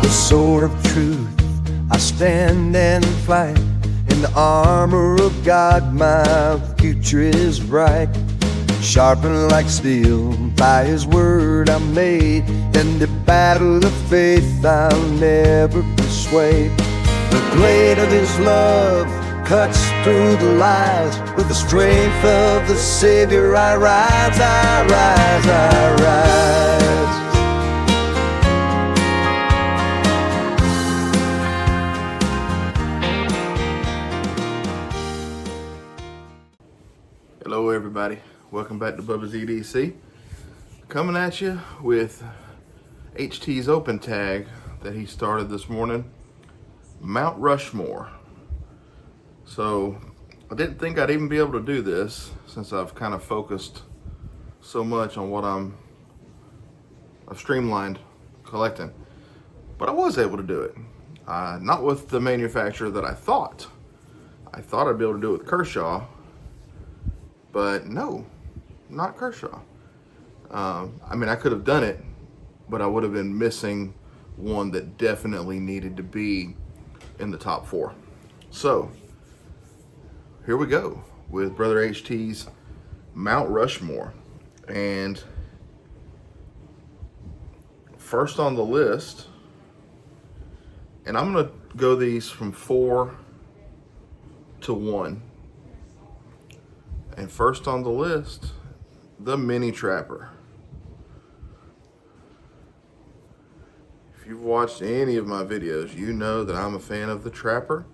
the sword of truth, I stand and fight. In the armor of God, my future is bright. Sharpened like steel, by His word I'm made. In the battle of faith I'll never be swayed. The blade of His love cuts through the lies. With the strength of the Savior I rise, I rise, I rise. Hello everybody, welcome back to Bubba's EDC. Coming at you with HT's open tag that he started this morning, Mount Rushmore. So I didn't think I'd even be able to do this since I've kind of focused so much on what I've streamlined collecting, but I was able to do it. Not with the manufacturer that I thought. I'd be able to do it with Kershaw. But no, not Kershaw. I mean, I could have done it, but I would have been missing one that definitely needed to be in the top 4. So, here we go with Brother HT's Mount Rushmore. And first on the list, and I'm going to go these from 4 to 1. And first on the list, the Mini Trapper. If you've watched any of my videos, you know that I'm a fan of the Trapper.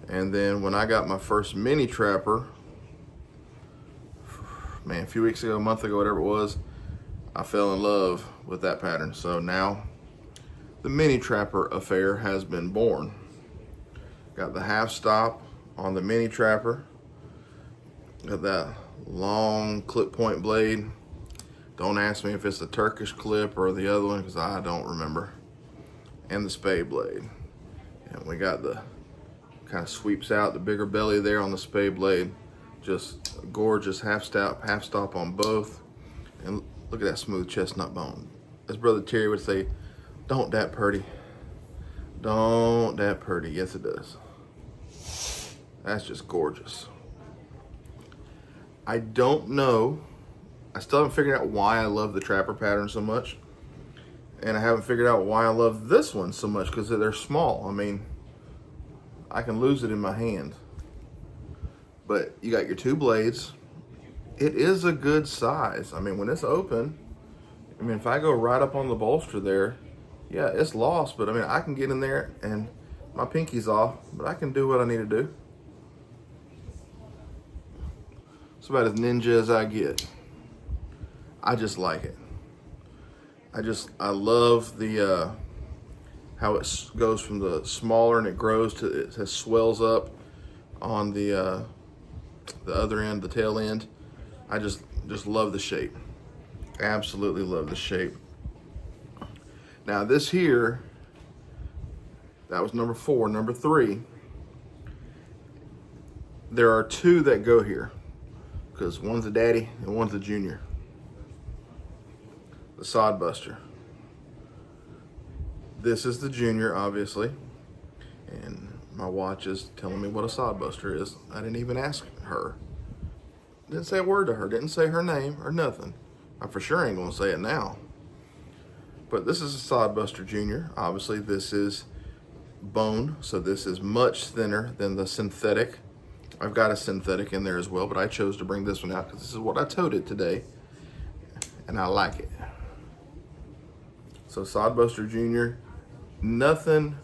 And then when I got my first Mini Trapper, man, a few weeks ago, a month ago, whatever it was, I fell in love with that pattern. So now the Mini Trapper affair has been born. Got the half stop on the Mini Trapper. Got that long clip point blade. Don't ask me if it's the Turkish clip or the other one because I don't remember. And the spade blade. And we got the kind of sweeps out the bigger belly there on the spade blade. Just gorgeous half stop on both. And look at that smooth chestnut bone. As Brother Terry would say, don't that purty. Don't that purty. Yes, it does. That's just gorgeous. I don't know. I still haven't figured out why I love the Trapper pattern so much. And I haven't figured out why I love this one so much because they're small. I mean, I can lose it in my hand. But you got your 2 blades. It is a good size. I mean, when it's open, I mean, if I go right up on the bolster there, yeah, it's lost. But I mean, I can get in there and my pinky's off, but I can do what I need to do. It's about as ninja as I get. I just like it. I love the how it goes from the smaller and it grows to it swells up on the other end, the tail end. I just love the shape. Absolutely love the shape. Now this here, that was number 4. Number 3, there are 2 that go here. Because one's a daddy and one's a junior. The Sodbuster. This is the junior, obviously. And my watch is telling me what a Sodbuster is. I didn't even ask her. Didn't say a word to her. Didn't say her name or nothing. I for sure ain't going to say it now. But this is a Sodbuster Junior. Obviously, this is bone. So this is much thinner than the synthetic. I've got a synthetic in there as well, but I chose to bring this one out because this is what I toted today, and I like it. So Sodbuster Jr., nothing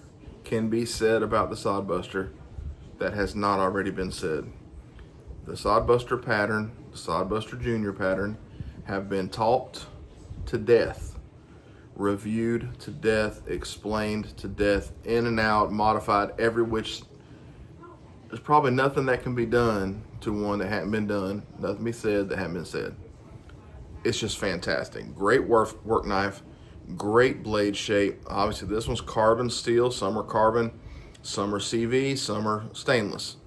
can be said about the Sodbuster that has not already been said. The Sodbuster pattern, the Sodbuster Jr. pattern, have been taught to death, reviewed to death, explained to death, in and out, modified every which. There's probably nothing that can be done to one that hadn't been done, nothing be said that hadn't been said. It's just fantastic. Great work knife, great blade shape. Obviously this one's carbon steel, some are carbon, some are CV, some are stainless.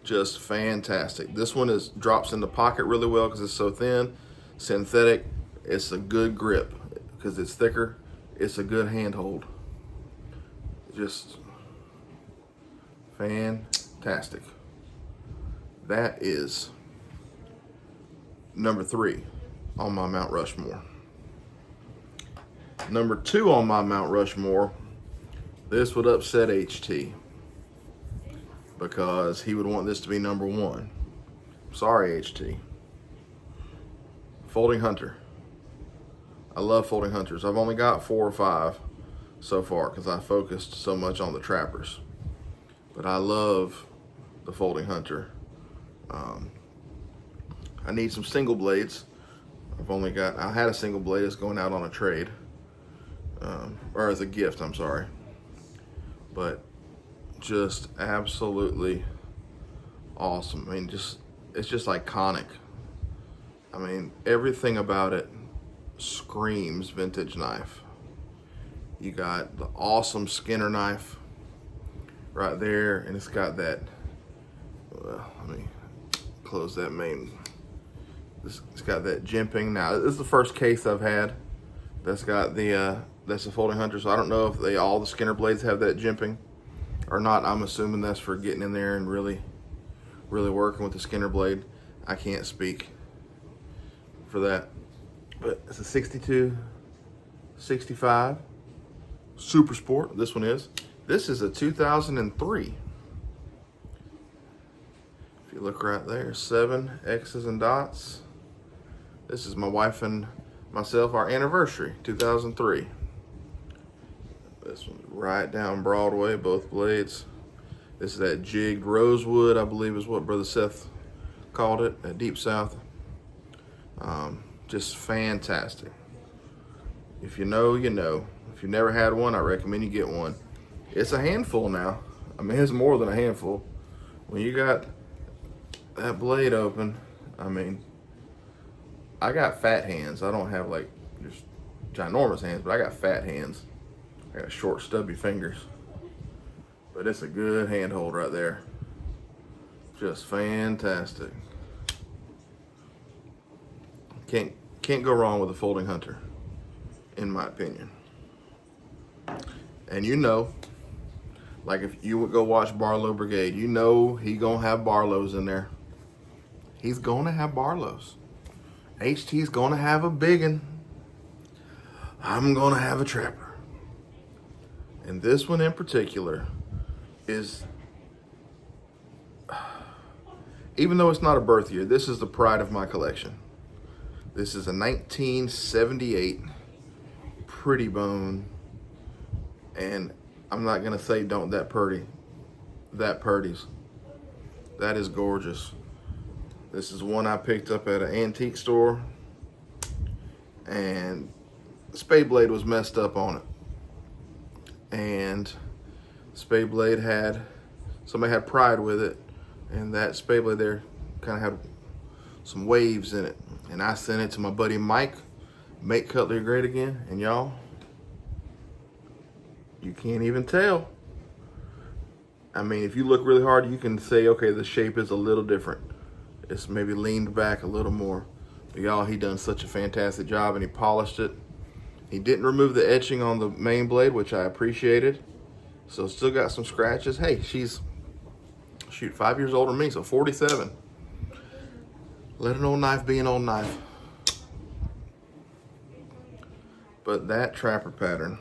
Just fantastic. This one drops in the pocket really well because it's so thin. Synthetic, it's a good grip because it's thicker. It's a good handhold. Just fantastic. That is number 3 on my Mount Rushmore. Number 2 on my Mount Rushmore, this would upset HT because he would want this to be number 1. Sorry, HT. Folding Hunter. I love folding hunters. I've only got 4 or 5 so far because I focused so much on the trappers. But I love the folding hunter. I need some single blades. I had a single blade that's going out on a trade. Or as a gift, I'm sorry. But just absolutely awesome. I mean, it's just iconic. I mean, everything about it screams vintage knife. You got the awesome Skinner knife right there, and it's got that, let me close that main. It's got that jimping. Now, this is the first case I've had that's got that's a folding hunter, so I don't know if all the Skinner blades have that jimping or not. I'm assuming that's for getting in there and really working with the Skinner blade. I can't speak for that. But it's a 62, 65 Super Sport. This one is. This is a 2003. If you look right there, 7 X's and dots. This is my wife and myself, our anniversary, 2003. This one's right down Broadway, both blades. This is that jigged rosewood, I believe is what Brother Seth called it, at Deep South. Just fantastic. If you know, you know. If you've never had one, I recommend you get one. It's a handful now. I mean, it's more than a handful. When you got that blade open, I mean, I got fat hands. I don't have like just ginormous hands, but I got fat hands. I got short, stubby fingers. But it's a good handhold right there. Just fantastic. Can't go wrong with a folding hunter, in my opinion. And you know, like if you would go watch Barlow Brigade, you know he gonna have Barlows in there. He's gonna have Barlows. HT's gonna have a biggin. I'm gonna have a trapper. And this one in particular is, even though it's not a birth year, this is the pride of my collection. This is a 1978 Pretty Bone, and I'm not gonna say don't that purdy. That purdy's. That is gorgeous. This is one I picked up at an antique store, and the spade blade was messed up on it. And spade blade somebody had pride with it, and that spade blade there kind of had some waves in it. And I sent it to my buddy Mike, make cutlery great again. And y'all, you can't even tell. I mean, if you look really hard, you can say, okay, the shape is a little different. It's maybe leaned back a little more. But y'all, he done such a fantastic job, and he polished it. He didn't remove the etching on the main blade, which I appreciated. So still got some scratches. Hey, she's, shoot, 5 years older than me, so 47. Let an old knife be an old knife. But that trapper pattern,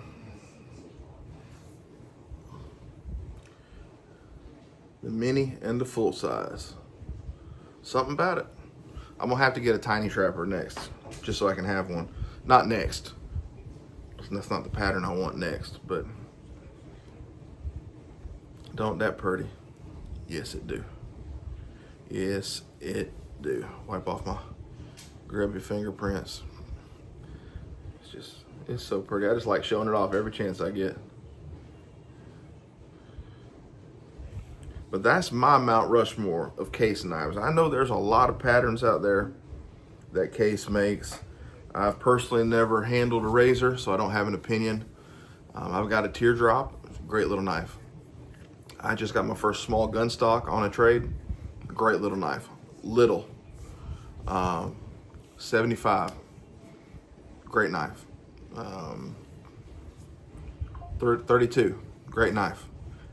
the mini and the full size, something about it. I'm gonna have to get a tiny trapper next, just so I can have one. Not next. That's not the pattern I want next, but don't that pretty? Yes, it do. Yes, it do. Wipe off my grubby fingerprints. It's so pretty. I just like showing it off every chance I get. But that's my Mount Rushmore of case knives. I know there's a lot of patterns out there that Case makes. I've personally never handled a razor, so I don't have an opinion. I've got a teardrop, great little knife. I just got my first small gun stock on a trade, great little knife. Little, 75, great knife. 32, great knife.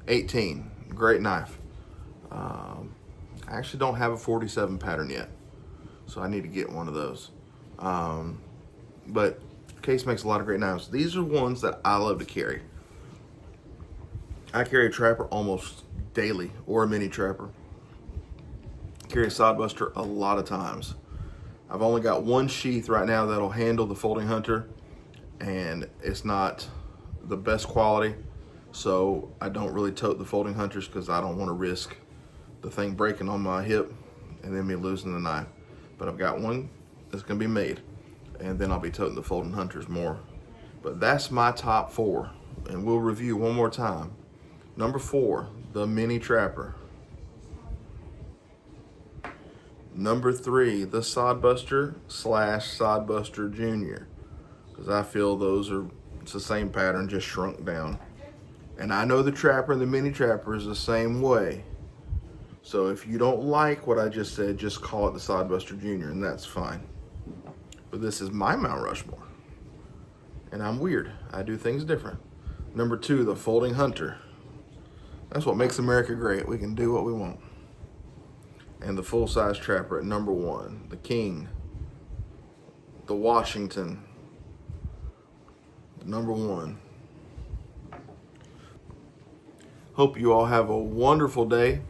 18, great knife. I actually don't have a 47 pattern yet, so I need to get one of those. But Case makes a lot of great knives. These are ones that I love to carry. I carry a trapper almost daily, or a mini trapper. Carry a sodbuster a lot of times. I've only got one sheath right now that'll handle the folding hunter, and it's not the best quality, so I don't really tote the folding hunters because I don't want to risk the thing breaking on my hip and then me losing the knife. But I've got one that's going to be made, and then I'll be toting the folding hunters more. But that's my top 4, and we'll review one more time. Number 4, the mini trapper. Number 3, the Sodbuster / Sodbuster Junior, because I feel it's the same pattern, just shrunk down. And I know the trapper and the mini trapper is the same way. So if you don't like what I just said, just call it the Sodbuster Junior, and that's fine. But this is my Mount Rushmore, and I'm weird. I do things different. Number 2, the folding hunter. That's what makes America great. We can do what we want. And the full-size trapper at number 1, the King, the Washington, number 1. Hope you all have a wonderful day,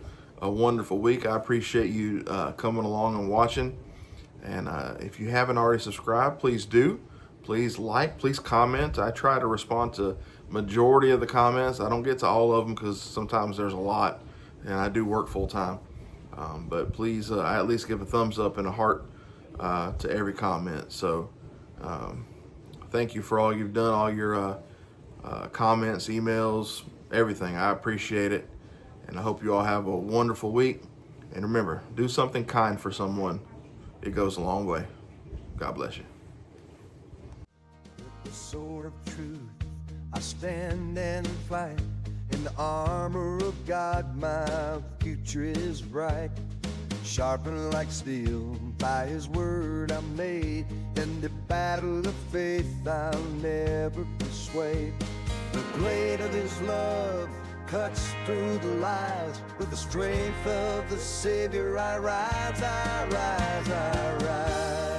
a wonderful week. I appreciate you coming along and watching. And if you haven't already subscribed, please do. Please like, please comment. I try to respond to majority of the comments. I don't get to all of them because sometimes there's a lot, and I do work full time. But please, I at least give a thumbs up and a heart to every comment. So thank you for all you've done, all your comments, emails, everything. I appreciate it. And I hope you all have a wonderful week. And remember, do something kind for someone. It goes a long way. God bless you. With the sword of truth, I stand and fight. In the armor of God, my future is bright. Sharpened like steel, by His word I'm made. In the battle of faith, I'll never persuade. The blade of His love cuts through the lies. With the strength of the Savior I rise, I rise, I rise.